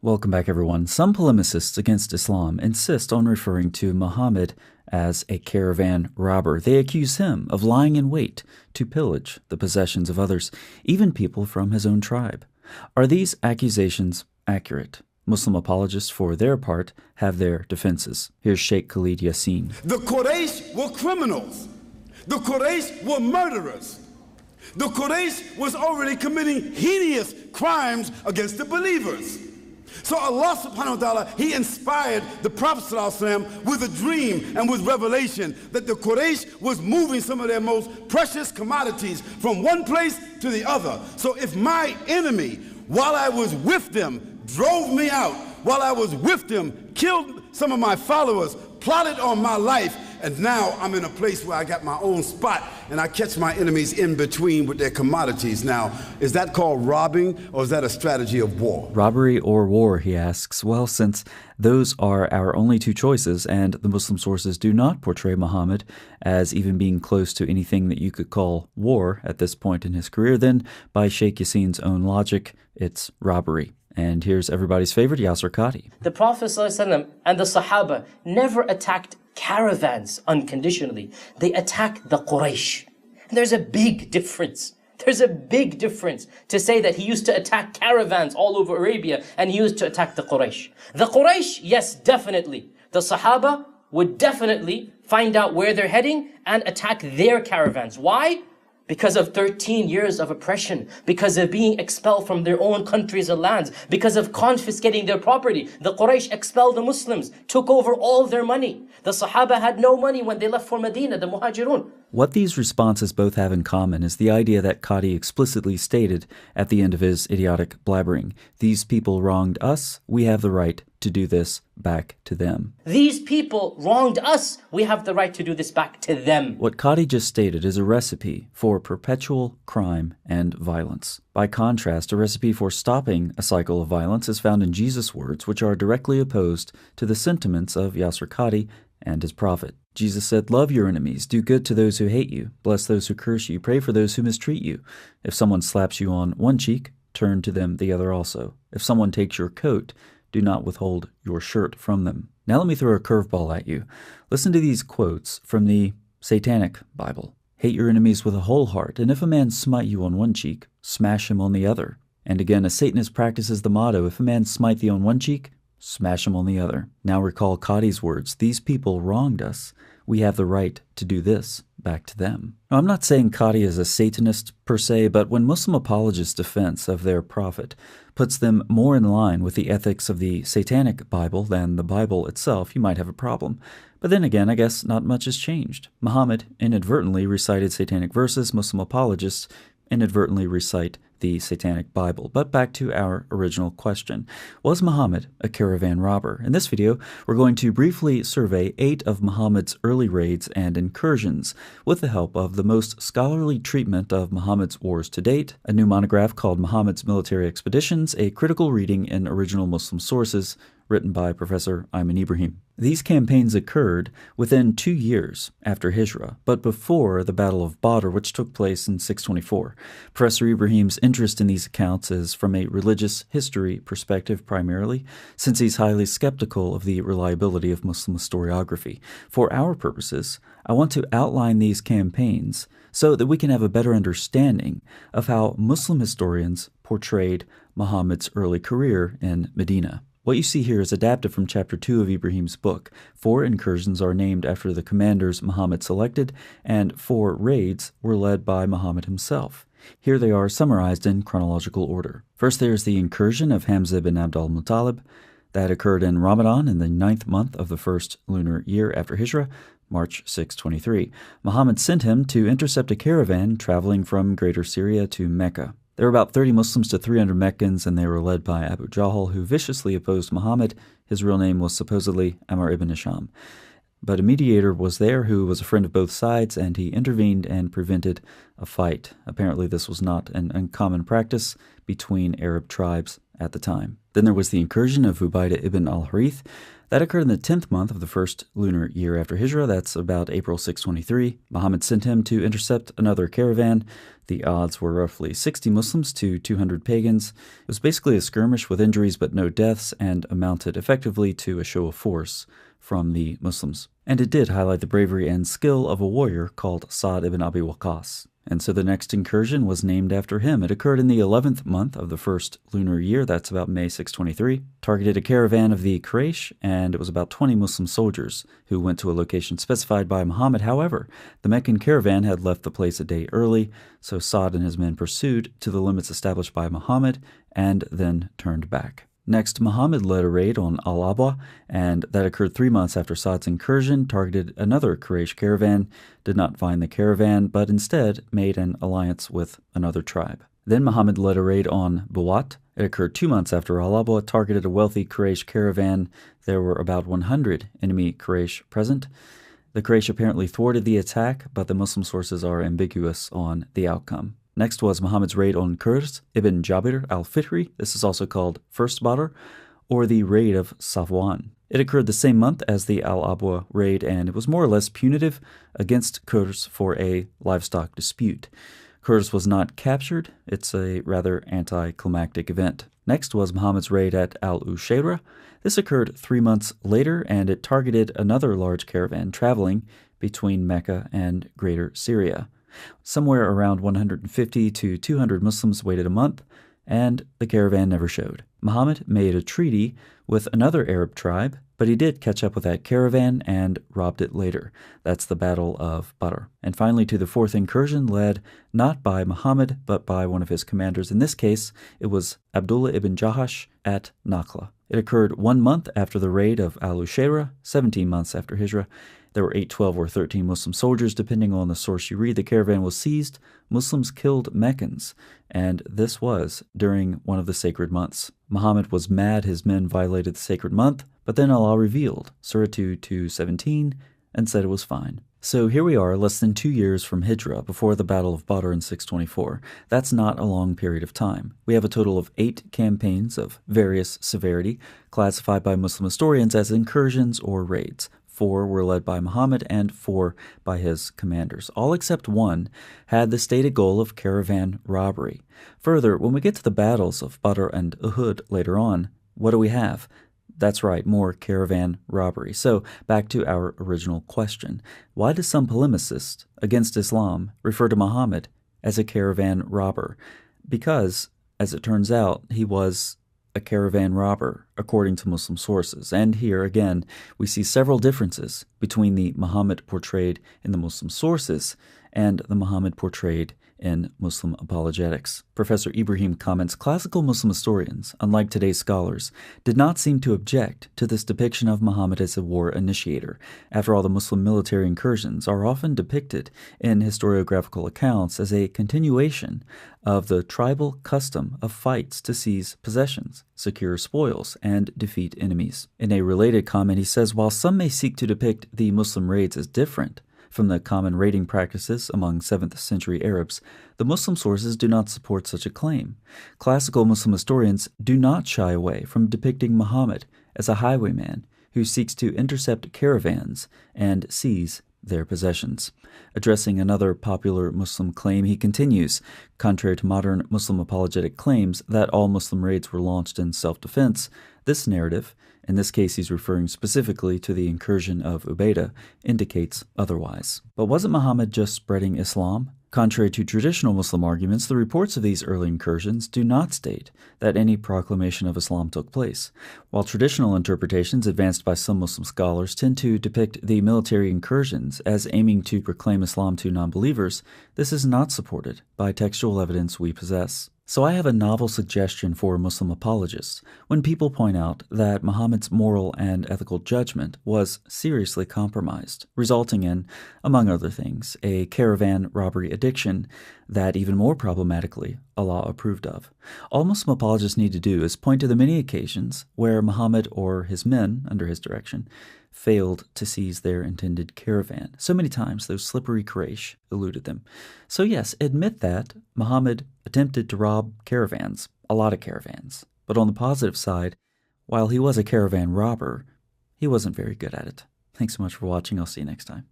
Welcome back, everyone. Some polemicists against Islam insist on referring to Muhammad as a caravan robber. They accuse him of lying in wait to pillage the possessions of others, even people from his own tribe. Are these accusations accurate? Muslim apologists, for their part, have their defenses. Here's Sheikh Khalid Yassin. The Quraysh were criminals. The Quraysh were murderers. The Quraysh was already committing heinous crimes against the believers. So Allah subhanahu wa ta'ala, He inspired the Prophet ﷺ with a dream and with revelation that the Quraysh was moving some of their most precious commodities from one place to the other. So if my enemy, while I was with them, drove me out, while I was with them, killed some of my followers, plotted on my life, and now I'm in a place where I got my own spot and I catch my enemies in between with their commodities. Now, is that called robbing, or is that a strategy of war? Robbery or war, he asks. Well, since those are our only two choices, and the Muslim sources do not portray Muhammad as even being close to anything that you could call war at this point in his career, then by Sheikh Yassin's own logic, it's robbery. And here's everybody's favorite, Yasir Qadhi. The Prophet ﷺ and the Sahaba never attacked caravans unconditionally. They attacked the Quraysh. And there's a big difference. There's a big difference to say that he used to attack caravans all over Arabia and he used to attack the Quraysh. The Quraysh, yes, definitely. The Sahaba would definitely find out where they're heading and attack their caravans. Why? Because of 13 years of oppression, because of being expelled from their own countries and lands, because of confiscating their property. The Quraysh expelled the Muslims, took over all their money. The Sahaba had no money when they left for Medina, the Muhajirun. What these responses both have in common is the idea that Qadhi explicitly stated at the end of his idiotic blabbering. These people wronged us, we have the right to do this back to them. These people wronged us, we have the right to do this back to them. What Qadhi just stated is a recipe for perpetual crime and violence. By contrast, a recipe for stopping a cycle of violence is found in Jesus' words, which are directly opposed to the sentiments of Yasir Qadhi and his prophet. Jesus said, "Love your enemies, do good to those who hate you, bless those who curse you, pray for those who mistreat you. If someone slaps you on one cheek, turn to them the other also. If someone takes your coat, do not withhold your shirt from them." Now let me throw a curveball at you. Listen to these quotes from the Satanic Bible. "Hate your enemies with a whole heart, and if a man smite you on one cheek, smash him on the other." And again, a Satanist practices the motto, "If a man smite thee on one cheek, smash him on the other." Now recall Qadhi's words, "These people wronged us. We have the right to do this back to them." Now, I'm not saying Qadhi is a Satanist per se, but when Muslim apologists' defense of their prophet puts them more in line with the ethics of the Satanic Bible than the Bible itself, you might have a problem. But then again, I guess not much has changed. Muhammad inadvertently recited Satanic verses. Muslim apologists inadvertently recite the Satanic Bible. But back to our original question. Was Muhammad a caravan robber? In this video, we're going to briefly survey 8 of Muhammad's early raids and incursions with the help of the most scholarly treatment of Muhammad's wars to date, a new monograph called Muhammad's Military Expeditions, a critical reading in original Muslim sources, written by Professor Ayman Ibrahim. These campaigns occurred within 2 years after Hijrah, but before the Battle of Badr, which took place in 624. Professor Ibrahim's interest in these accounts is from a religious history perspective primarily, since he's highly skeptical of the reliability of Muslim historiography. For our purposes, I want to outline these campaigns so that we can have a better understanding of how Muslim historians portrayed Muhammad's early career in Medina. What you see here is adapted from Chapter 2 of Ibrahim's book. 4 incursions are named after the commanders Muhammad selected, and 4 raids were led by Muhammad himself. Here they are summarized in chronological order. First, there's the incursion of Hamza bin Abd al-Muttalib. That occurred in Ramadan in the 9th month of the first lunar year after Hijrah, March 623. Muhammad sent him to intercept a caravan traveling from Greater Syria to Mecca. There were about 30 Muslims to 300 Meccans, and they were led by Abu Jahl, who viciously opposed Muhammad. His real name was supposedly Amr ibn Hisham. But a mediator was there who was a friend of both sides, and he intervened and prevented a fight. Apparently this was not an uncommon practice between Arab tribes at the time. Then there was the incursion of Ubaidah ibn al-Harith. That occurred in the 10th month of the first lunar year after Hijrah. That's about April 623. Muhammad sent him to intercept another caravan. The odds were roughly 60 Muslims to 200 pagans. It was basically a skirmish with injuries but no deaths, and amounted effectively to a show of force from the Muslims. And it did highlight the bravery and skill of a warrior called Sa'd ibn Abi Waqqas. And so the next incursion was named after him. It occurred in the 11th month of the first lunar year. That's about May 623. Targeted a caravan of the Quraysh, and it was about 20 Muslim soldiers who went to a location specified by Muhammad. However, the Meccan caravan had left the place a day early, so Sa'd and his men pursued to the limits established by Muhammad and then turned back. Next, Muhammad led a raid on Al-Abwa, and that occurred 3 months after Sa'd's incursion, targeted another Quraysh caravan, did not find the caravan, but instead made an alliance with another tribe. Then Muhammad led a raid on Buwat. It occurred 2 months after Al-Abwa, targeted a wealthy Quraysh caravan. There were about 100 enemy Quraysh present. The Quraysh apparently thwarted the attack, but the Muslim sources are ambiguous on the outcome. Next was Muhammad's raid on Kurz ibn Jabir al-Fihri. This is also called First Badr, or the raid of Safwan. It occurred the same month as the Al-Abwa raid, and it was more or less punitive against Kurz for a livestock dispute. Kurz was not captured. It's a rather anticlimactic event. Next was Muhammad's raid at Al-Ushayra. This occurred 3 months later, and it targeted another large caravan traveling between Mecca and Greater Syria. Somewhere around 150 to 200 Muslims waited a month, and the caravan never showed. Muhammad made a treaty with another Arab tribe, but he did catch up with that caravan and robbed it later. That's the Battle of Badr. And finally, to the fourth incursion, led not by Muhammad, but by one of his commanders. In this case, it was Abdullah ibn Jahash at Nakhla. It occurred 1 month after the raid of Al-Ushayra, 17 months after Hijrah. There were 8, 12, or 13 Muslim soldiers, depending on the source you read. The caravan was seized. Muslims killed Meccans, and this was during one of the sacred months. Muhammad was mad his men violated the sacred month, but then Allah revealed Surah 2:17 and said it was fine. So here we are, less than 2 years from Hijrah, before the Battle of Badr in 624. That's not a long period of time. We have a total of 8 campaigns of various severity, classified by Muslim historians as incursions or raids. 4 were led by Muhammad and 4 by his commanders. All except 1 had the stated goal of caravan robbery. Further, when we get to the battles of Badr and Uhud later on, what do we have? That's right, more caravan robbery. So, back to our original question. Why do some polemicists against Islam refer to Muhammad as a caravan robber? Because, as it turns out, he was a caravan robber, according to Muslim sources. And here, again, we see several differences between the Muhammad portrayed in the Muslim sources and the Muhammad portrayed in Muslim apologetics. Professor Ibrahim comments, classical Muslim historians, unlike today's scholars, did not seem to object to this depiction of Muhammad as a war initiator. After all, the Muslim military incursions are often depicted in historiographical accounts as a continuation of the tribal custom of fights to seize possessions, secure spoils, and defeat enemies. In a related comment, he says, while some may seek to depict the Muslim raids as different from the common raiding practices among 7th century Arabs, the Muslim sources do not support such a claim. Classical Muslim historians do not shy away from depicting Muhammad as a highwayman who seeks to intercept caravans and seize their possessions. Addressing another popular Muslim claim, he continues, contrary to modern Muslim apologetic claims that all Muslim raids were launched in self-defense, this narrative, in this case he's referring specifically to the incursion of Ubaidah, indicates otherwise. But wasn't Muhammad just spreading Islam? Contrary to traditional Muslim arguments, the reports of these early incursions do not state that any proclamation of Islam took place. While traditional interpretations advanced by some Muslim scholars tend to depict the military incursions as aiming to proclaim Islam to non-believers, this is not supported by textual evidence we possess. So I have a novel suggestion for Muslim apologists. When people point out that Muhammad's moral and ethical judgment was seriously compromised, resulting in, among other things, a caravan robbery addiction that, even more problematically, Allah approved of. All Muslim apologists need to do is point to the many occasions where Muhammad or his men, under his direction, failed to seize their intended caravan. So many times those slippery Quraysh eluded them. So yes, admit that Muhammad attempted to rob caravans, a lot of caravans. But on the positive side, while he was a caravan robber, he wasn't very good at it. Thanks so much for watching. I'll see you next time.